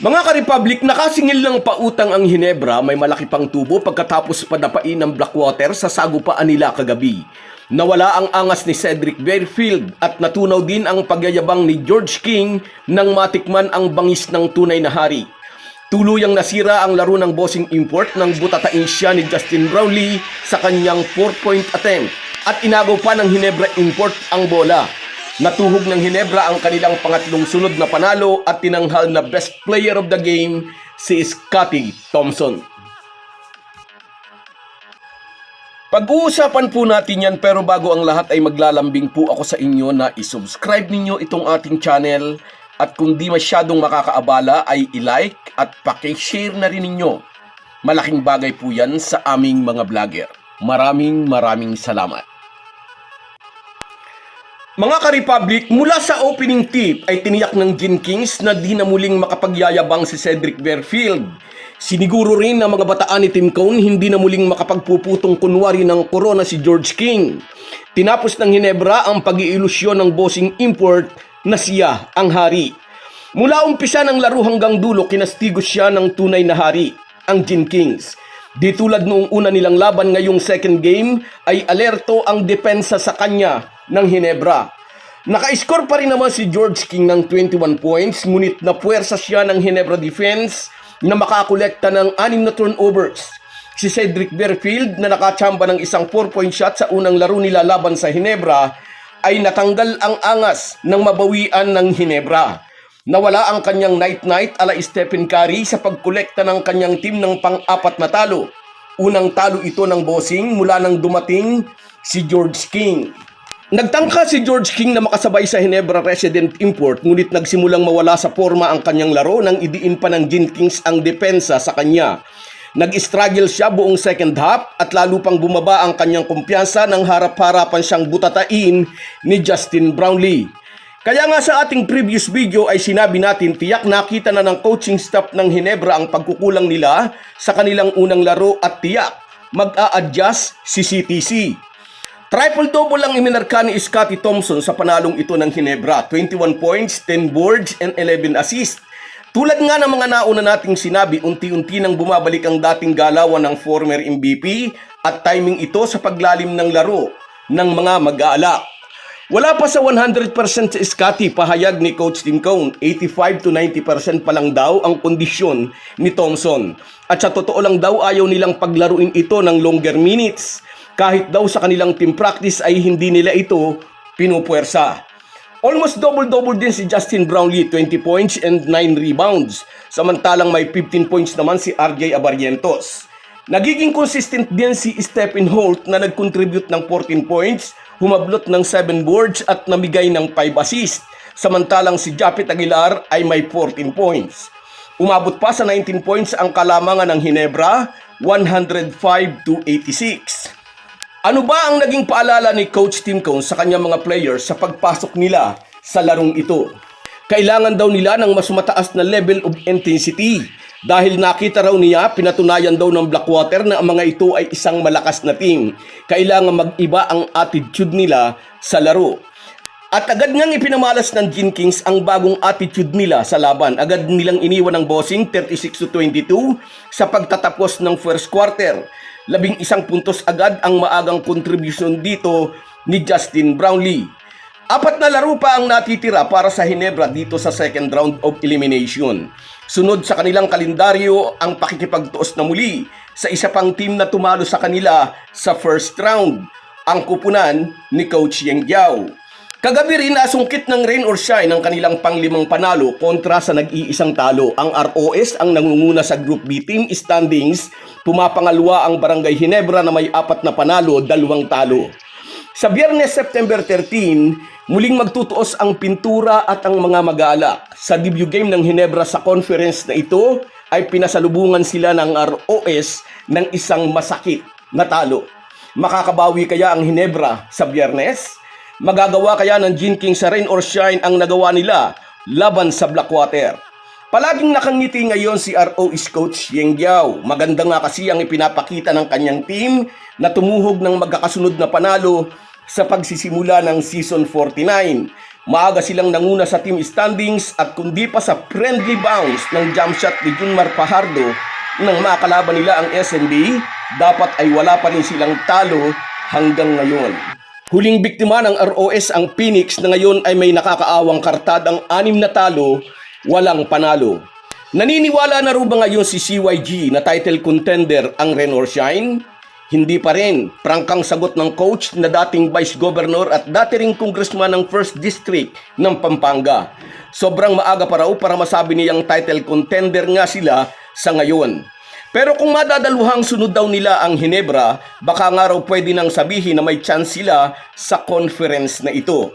Mga ka-Republic, nakasingil ng pautang ang Hinebra, may malaki pang tubo pagkatapos padapain ng Blackwater sa sagupaan nila kagabi. Nawala ang angas ni Cedric Berfield at natunaw din ang pagyayabang ni George King nang matikman ang bangis ng tunay na hari. Tuluyang nasira ang laro ng bossing import nang butatain siya ni Justin Brownlee sa kanyang 4-point attempt at inagaw pa ng Hinebra import ang bola. Natuhog ng Hinebra ang kanilang pangatlong sunod na panalo at tinanghal na best player of the game si Scottie Thompson. Pag-uusapan po natin yan, pero bago ang lahat ay maglalambing po ako sa inyo na isubscribe ninyo itong ating channel at kung di masyadong makakaabala ay i-like at paki-share na rin ninyo. Malaking bagay po yan sa aming mga vlogger. Maraming salamat. Mga ka-Republic, mula sa opening tip ay tiniyak ng Gin Kings na di na muling makapagyayabang si Cedric Berfield. Siniguro rin ng mga bataan ni Tim Cone hindi na muling makapagpuputong kunwari ng korona si George King. Tinapos ng Hinebra ang pag-iilusyon ng bossing import na siya ang hari. Mula umpisa ng laro hanggang dulo, kinastigo siya ng tunay na hari, ang Gin Kings. Di tulad noong una nilang laban ngayong second game ay alerto ang depensa sa kanya ng Hinebra. Naka-score pa rin naman si George King ng 21 points, ngunit napuwersa siya ng Hinebra defense na makakolekta ng 6 na turnovers. Si Cedric Berfield na nakachamba ng isang 4-point shot sa unang laro nila laban sa Hinebra ay natanggal ang angas ng mabawian ng Hinebra. Nawala ang kanyang night-night ala Stephen Curry sa pagkolekta ng kanyang team ng pang-apat na talo. Unang talo ito ng bossing mula nang dumating si George King. Nagtangka si George King na makasabay sa Hinebra resident import, ngunit nagsimulang mawala sa forma ang kanyang laro nang idiin pa ng Gin Kings ang depensa sa kanya. Nag-struggle siya buong second half at lalo pang bumaba ang kanyang kumpiyansa nang harap-harapan siyang butatain ni Justin Brownlee. Kaya nga sa ating previous video ay sinabi natin tiyak nakita na ng coaching staff ng Hinebra ang pagkukulang nila sa kanilang unang laro at tiyak mag-a-adjust si CTC. Triple-double ang iminarka ni Scottie Thompson sa panalong ito ng Hinebra. 21 points, 10 boards, and 11 assists. Tulad nga ng mga nauna nating sinabi, unti-unti nang bumabalik ang dating galawan ng former MVP at timing ito sa paglalim ng laro ng mga mag-aalak. Wala pa sa 100% si Scottie, pahayag ni Coach Tim Cone. 85 to 90% pa lang daw ang kondisyon ni Thompson. At sa totoo lang daw ayaw nilang paglaruin ito ng longer minutes. Kahit daw sa kanilang team practice ay hindi nila ito pinupuwersa. Almost double-double din si Justin Brownlee, 20 points and 9 rebounds. Samantalang may 15 points naman si RJ Abarrientos. Nagiging consistent din si Stephen Holt na nag-contribute ng 14 points, humablot ng 7 boards at namigay ng 5 assists. Samantalang si Japet Aguilar ay may 14 points. Umabot pa sa 19 points ang kalamangan ng Hinebra, 105 to 86. Ano ba ang naging paalala ni Coach Tim Cone sa kanyang mga players sa pagpasok nila sa larong ito? Kailangan daw nila ng mas mataas na level of intensity. Dahil nakita raw niya, pinatunayan daw ng Blackwater na ang mga ito ay isang malakas na team. Kailangan mag-iba ang attitude nila sa laro. At agad ngang ipinamalas ng Gin Kings ang bagong attitude nila sa laban. Agad nilang iniwan ng bossing 36 to 22 sa pagtatapos ng first quarter. 11 puntos agad ang maagang contribution dito ni Justin Brownlee. 4 na laro pa ang natitira para sa Hinebra dito sa second round of elimination. Sunod sa kanilang kalendaryo ang pakikipagtuos na muli sa isa pang team na tumalo sa kanila sa first round, ang kupunan ni Coach Yeng Giao. Kagabi rin nasungkit ng rain or shine ang kanilang pang-5 panalo kontra sa nag-iisang talo. Ang ROS ang nangunguna sa Group B team standings, pumapangalwa ang Barangay Hinebra na may 4 na panalo, 2 talo. Sa Biyernes, September 13, muling magtutuos ang pintura at ang mga mag-aalak. Sa debut game ng Hinebra sa conference na ito ay pinasalubungan sila ng ROS ng isang masakit na talo. Makakabawi kaya ang Hinebra sa Biyernes? Magagawa kaya ng Gin Kings sa rain or shine ang nagawa nila laban sa Blackwater? Palaging nakangiti ngayon si ROS Coach Yeng Giao. Maganda nga kasi ang ipinapakita ng kanyang team na tumuhog ng magkakasunod na panalo sa pagsisimula ng Season 49. Maaga silang nanguna sa team standings at kundi pa sa friendly bounce ng jump shot ni Junmar Fajardo nang makalaban nila ang SNB, dapat ay wala pa rin silang talo hanggang ngayon. Huling biktima ng ROS ang Phoenix na ngayon ay may nakakaawang kartadang 6 na talo, walang panalo. Naniniwala na rin ba ngayon si CYG na title contender ang Rain or Shine? Hindi pa rin. Prangkang sagot ng coach na dating Vice Governor at dati ring congressman ng 1st District ng Pampanga. Sobrang maaga pa raw para masabi niyang title contender nga sila sa ngayon. Pero kung madadaluhang sunod daw nila ang Ginebra, baka nga raw pwede nang sabihin na may chance sila sa conference na ito.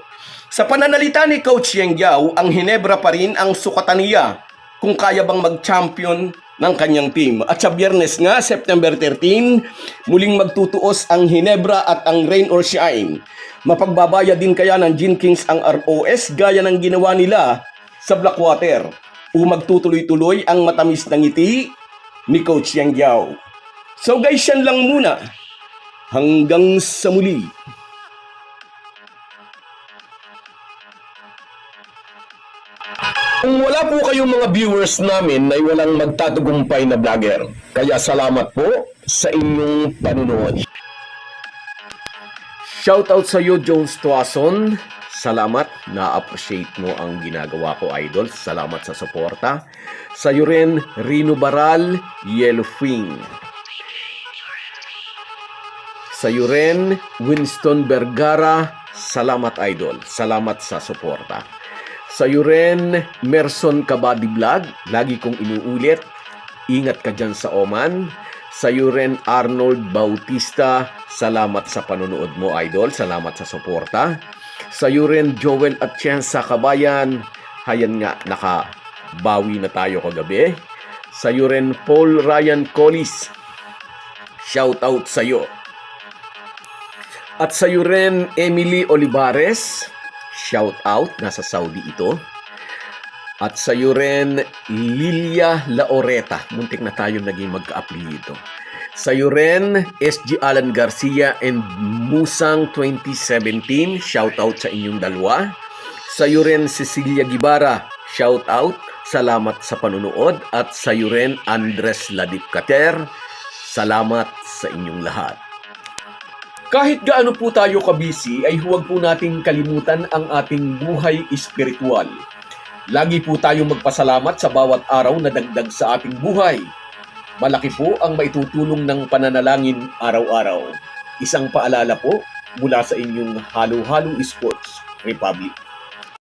Sa pananalita ni Coach Yeng Yao, ang Ginebra pa rin ang sukatan niya kung kaya bang mag-champion ng kanyang team. At sa Biyernes nga, September 13, muling magtutuos ang Ginebra at ang Rain or Shine. Mapagbabaya din kaya ng Gin Kings ang ROS gaya ng ginawa nila sa Blackwater. O magtutuloy-tuloy ang matamis na ngiti ni Coach Yeng Yao. So guys, yan lang muna. Hanggang sa muli. Kung wala po kayong mga viewers namin ay walang magtatagumpay na vlogger. Kaya salamat po sa inyong panunood. Shoutout sa iyo, Jones Tuason. Salamat, na-appreciate mo ang ginagawa ko, idol. Salamat sa suporta. Sa iyo rin, Rino Baral, Yellowfing. Sa iyo rin, Winston Vergara. Salamat, idol. Salamat sa suporta. Sa iyo rin, Merson Kabadi Vlog, lagi kong inuulit, ingat ka dyan sa Oman. Sa iyo rin, Arnold Bautista, salamat sa panonood mo, idol, salamat sa suporta. Sa iyo rin, Joel Atienza Kabayan, hayan nga, nakabawi na tayo kagabi. Sa iyo rin, Paul Ryan Collis, shout out sa iyo. At sa iyo rin, Emily Olivares, shout out, nasa Saudi ito. At sa iyo rin, Lilia Laoreta. Muntik na tayo naging magka-apelyido. Sa iyo rin, SG Alan Garcia and Musang 2017. Shout out sa inyong dalawa. Sa iyo rin, Cecilia Gibara. Shout out. Salamat sa panunood. At sa iyo rin, Andres Ladipcater. Salamat sa inyong lahat. Kahit gaano po tayo kabisi, ay huwag po nating kalimutan ang ating buhay espiritual. Lagi po tayong magpasalamat sa bawat araw na dagdag sa ating buhay. Malaki po ang maitutulong ng pananalangin araw-araw. Isang paalala po mula sa inyong Halo Halo Sports Republic.